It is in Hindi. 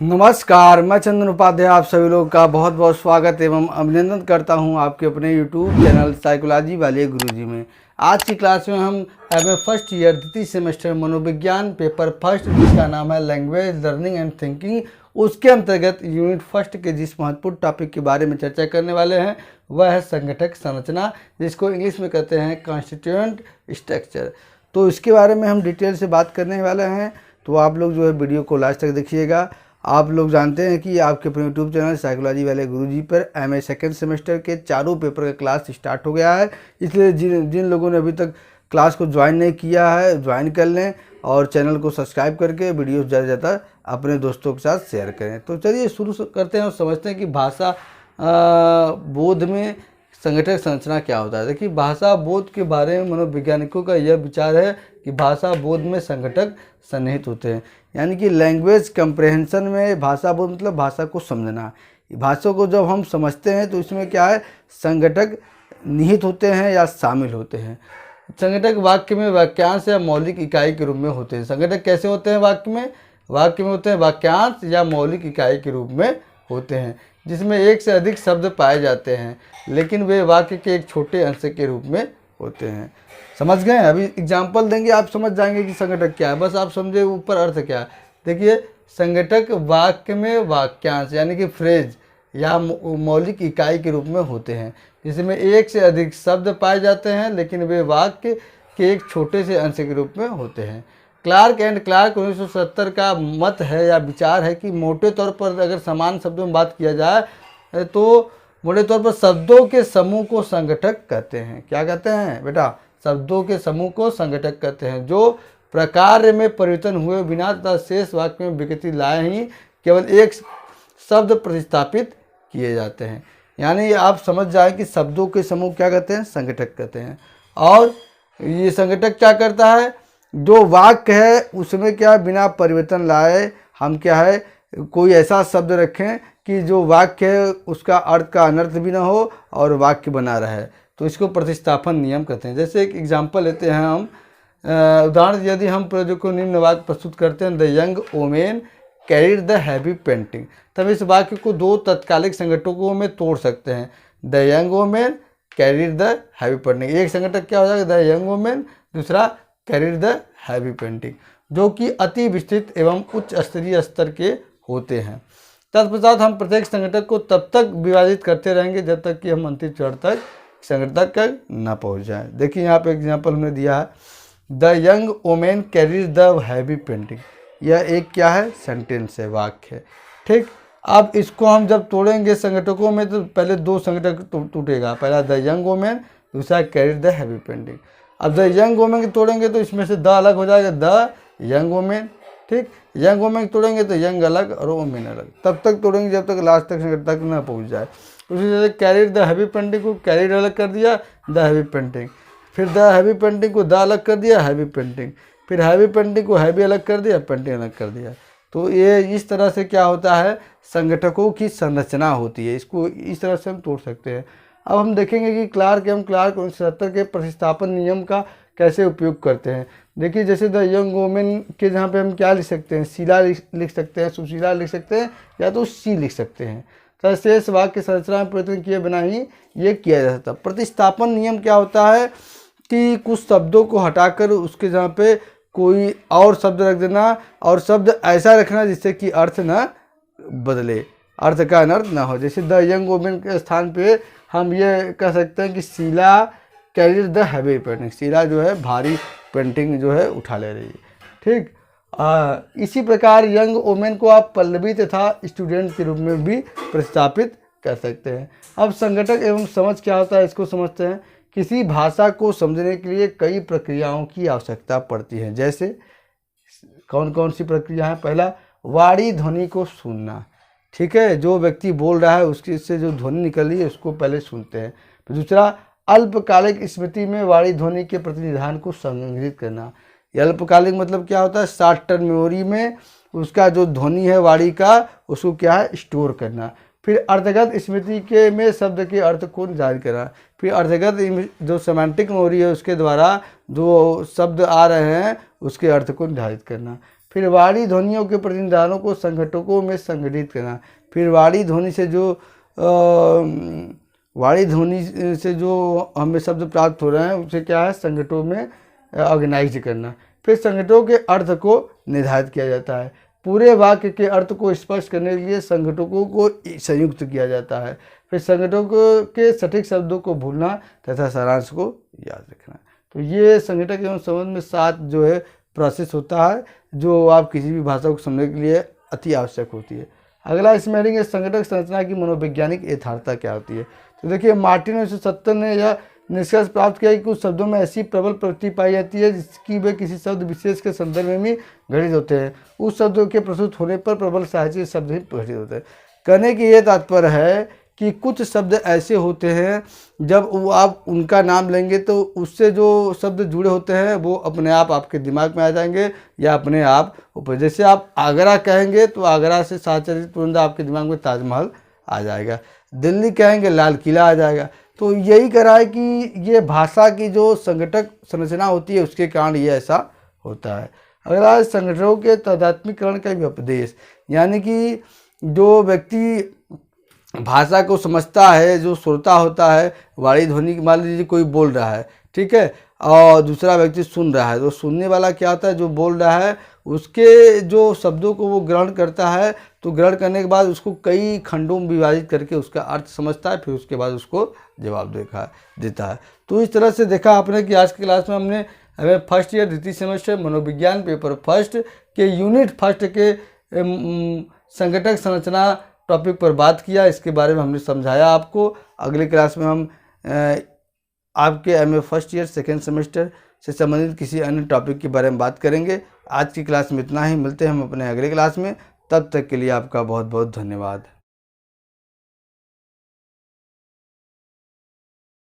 नमस्कार, मैं चंदन उपाध्याय आप सभी लोगों का बहुत बहुत स्वागत एवं अभिनंदन करता हूं आपके अपने YouTube चैनल साइकोलॉजी वाले गुरुजी में। आज की क्लास में हम एमए फर्स्ट ईयर द्वितीय सेमेस्टर मनोविज्ञान पेपर फर्स्ट, जिसका नाम है लैंग्वेज लर्निंग एंड थिंकिंग, उसके अंतर्गत यूनिट फर्स्ट के जिस महत्वपूर्ण टॉपिक के बारे में चर्चा करने वाले हैं वह है संगठक संरचना, जिसको इंग्लिश में कहते हैं कॉन्स्टिट्यूएंट स्ट्रक्चर। तो इसके बारे में हम डिटेल से बात करने वाले हैं, तो आप लोग जो है वीडियो को लास्ट तक देखिएगा। आप लोग जानते हैं कि आपके अपने यूट्यूब चैनल साइकोलॉजी वाले गुरुजी पर एमए सेकेंड सेमेस्टर के चारों पेपर का क्लास स्टार्ट हो गया है। इसलिए जिन लोगों ने अभी तक क्लास को ज्वाइन नहीं किया है, ज्वाइन कर लें और चैनल को सब्सक्राइब करके वीडियो ज़्यादा से ज़्यादा अपने दोस्तों के साथ शेयर करें। तो चलिए शुरू करते हैं और समझते हैं कि भाषा बोध में संगठक संरचना क्या होता है। देखिए, भाषा बोध के बारे में मनोवैज्ञानिकों का यह विचार है कि भाषा बोध में संगठक सन्निहित होते हैं, यानी कि लैंग्वेज कंप्रेहेंशन में भाषा बोध मतलब भाषा को समझना। भाषा को जब हम समझते हैं तो इसमें क्या है, संगठक निहित होते हैं या शामिल होते हैं। संगठक वाक्य में वाक्यांश या मौलिक इकाई के रूप में होते हैं। संगठक कैसे होते हैं वाक्य में होते हैं वाक्यांश या मौलिक इकाई के रूप में होते हैं, जिसमें एक से अधिक शब्द पाए जाते हैं, लेकिन वे वाक्य के एक छोटे अंश के रूप में होते हैं। समझ गए? अभी एग्जाम्पल देंगे, आप समझ जाएंगे कि संगठक क्या है। बस आप समझे ऊपर अर्थ क्या है। देखिए, संगठक वाक्य में वाक्यांश यानी कि फ्रेज या मौलिक इकाई के रूप में होते हैं, जिसमें एक से अधिक शब्द पाए जाते हैं, लेकिन वे वाक्य के एक छोटे से अंश के रूप में होते हैं। क्लार्क एंड क्लार्क 1970 का मत है या विचार है कि मोटे तौर पर अगर समान शब्दों में बात किया जाए तो मोटे तौर पर शब्दों के समूह को संगठक कहते हैं। क्या कहते हैं बेटा? शब्दों के समूह को संगठक कहते हैं, जो प्रकार में परिवर्तन हुए बिना तथा शेष वाक्य में विकृति लाए ही केवल एक शब्द प्रतिस्थापित किए जाते हैं। यानी आप समझ जाए कि शब्दों के समूह क्या कहते हैं, संगठक कहते हैं। और ये संगठक क्या करता है, जो वाक्य है उसमें क्या बिना परिवर्तन लाए हम क्या है कोई ऐसा शब्द रखें कि जो वाक्य है उसका अर्थ का अनर्थ भी ना हो और वाक्य बना रहे, तो इसको प्रतिस्थापन नियम कहते हैं। जैसे एक एग्जांपल लेते हैं हम, उदाहरण यदि हम प्रयोग को निम्न वाक्य प्रस्तुत करते हैं, the young women carried the heavy painting, तब इस वाक्य को दो तत्कालिक संगठकों में तोड़ सकते हैं। The young women carried the heavy painting, एक संगठक क्या हो जाएगा, द यंग वोमेन, दूसरा कैरिड द हैवी पेंटिंग, जो कि अति विस्तृत एवं उच्च स्तरीय स्तर के होते हैं। तत्पश्चात हम प्रत्येक संगठक को तब तक विभाजित करते रहेंगे जब तक कि हम अंतिम चरण तक संगठक तक न पहुंच जाए। देखिए, यहाँ पे एग्जांपल हमने दिया है, the young women carries the heavy painting. यह एक क्या है, सेंटेंस है, वाक्य है। ठीक, अब इसको हम जब तोड़ेंगे संगठकों में तो पहले दो संगठक टूटेगा, पहला द यंग वोमेन, दूसरा कैरीज द हैवी पेंटिंग। अब द यंग वोमेन के तोड़ेंगे तो इसमें से द अलग हो जाएगा, द यंग वोमेन। ठीक, यंग वोमेन तोड़ेंगे तो यंग अलग और वोमेन अलग, तब तक तोड़ेंगे जब तक लास्ट तक संगठक न पहुँच जाए। उसी तरह कैरिड द हैवी पेंटिंग को कैरिड अलग कर दिया, द हैवी पेंटिंग, फिर द हैवी पेंटिंग को द अलग कर दिया, हैवी पेंटिंग, फिर हैवी पेंटिंग को हैवी अलग कर दिया, पेंटिंग अलग कर दिया। तो ये इस तरह से क्या होता है, संगठकों की संरचना होती है। इसको इस तरह से हम तोड़ सकते हैं। अब हम देखेंगे कि क्लार्क एवं क्लार्क 1970 के प्रतिस्थापन नियम का कैसे उपयोग करते हैं। देखिए, जैसे द यंग वोमेन के जहाँ पे हम क्या लिख सकते हैं, शीला लिख सकते हैं, सुशीला लिख सकते हैं, या तो सी लिख सकते हैं। तो शेष वाक्य संरचना में परिवर्तन किए बिना ही ये किया जा सकता। प्रतिस्थापन नियम क्या होता है कि कुछ शब्दों को हटाकर उसके जहाँ पे कोई और शब्द रख देना, और शब्द ऐसा रखना जिससे कि अर्थ न बदले, अर्थ का अनर्थ ना हो। जैसे द यंग वोमेन के स्थान पे हम ये कह सकते हैं कि Sheela carried the heavy painting, Sheela जो है भारी पेंटिंग जो है उठा ले रही है। ठीक, इसी प्रकार यंग वोमेन को आप पल्लवी तथा स्टूडेंट के रूप में भी प्रतिस्थापित कर सकते हैं। अब संगठक एवं समझ क्या होता है, इसको समझते हैं। किसी भाषा को समझने के लिए कई प्रक्रियाओं की आवश्यकता पड़ती है। जैसे कौन कौन सी प्रक्रिया है? पहला, वाणी ध्वनि को सुनना। ठीक है, जो व्यक्ति बोल रहा है उसकी से जो ध्वनि निकल रही है उसको पहले सुनते हैं। दूसरा, अल्पकालिक स्मृति में वाणी ध्वनि के प्रतिनिधान को संग्रहित करना। ये अल्पकालिक मतलब क्या होता है, शॉर्ट टर्म मेमोरी में उसका जो ध्वनि है वाणी का उसको क्या है, स्टोर करना। फिर अर्थगत स्मृति के में शब्द के अर्थ को जाहिर करना। फिर अर्थगत जो सेमांटिक मेमोरी है उसके द्वारा जो शब्द आ रहे हैं उसके अर्थ को निर्धारित करना। फिर वाणी ध्वनियों के प्रतिनिधानों को संघटकों में संगठित करना। फिर वाणी ध्वनि से जो हमें शब्द प्राप्त हो रहे हैं उसे क्या है, संगठनों में ऑर्गेनाइज करना। फिर संगठनों के अर्थ को निर्धारित किया जाता है। पूरे वाक्य के अर्थ को स्पष्ट करने के लिए संगठनों को संयुक्त किया जाता है। फिर संगठनों के सटीक शब्दों को भूलना तथा सारांश को याद रखना। तो ये संगठक एवं संबंध में 7 जो है प्रोसेस होता है जो आप किसी भी भाषा को समझने के लिए अति आवश्यक होती है। अगला इसमें रहेंगे संगठक संरचना की मनोवैज्ञानिक यथार्थता क्या होती है। तो देखिए मार्टिन 1970 ने यह निष्कर्ष प्राप्त किया कि कुछ शब्दों में ऐसी प्रबल प्रवृत्ति पाई जाती है जिसकी वे किसी शब्द विशेष के संदर्भ में भी घटित होते हैं। उस शब्दों के प्रस्तुत होने पर प्रबल साहित्य शब्द ही घटित होते हैं। कहने की ये तात्पर्य है कि कुछ शब्द ऐसे होते हैं जब वो आप उनका नाम लेंगे तो उससे जो शब्द जुड़े होते हैं वो अपने आप आपके दिमाग में आ जाएंगे या अपने आप ऊपर। जैसे आप आगरा कहेंगे तो आगरा से साचरित तुरंत आपके दिमाग में ताजमहल आ जाएगा। दिल्ली कहेंगे लाल किला आ जाएगा। तो यही करा है कि ये भाषा की जो संगठक संरचना होती है उसके कारण ये ऐसा होता है। अगला संगठनों के तादात्म्यकरण का उपदेश, यानी कि जो व्यक्ति भाषा को समझता है, जो श्रोता होता है, वाणी ध्वनि मान लीजिए कोई बोल रहा है, ठीक है, और दूसरा व्यक्ति सुन रहा है, तो सुनने वाला क्या होता है, जो बोल रहा है उसके जो शब्दों को वो ग्रहण करता है, तो ग्रहण करने के बाद उसको कई खंडों में विभाजित करके उसका अर्थ समझता है, फिर उसके बाद उसको जवाब देता है। तो इस तरह से देखा आपने कि आज की क्लास में हमें फर्स्ट ईयर द्वितीय सेमेस्टर मनोविज्ञान पेपर फर्स्ट के यूनिट फर्स्ट के संगठक संरचना टॉपिक पर बात किया। इसके बारे में हमने समझाया आपको। अगली क्लास में हम आपके MA first year second semester से संबंधित किसी अन्य टॉपिक के बारे में बात करेंगे। आज की क्लास में इतना ही, मिलते हैं हम अपने अगले क्लास में। तब तक के लिए आपका बहुत बहुत धन्यवाद।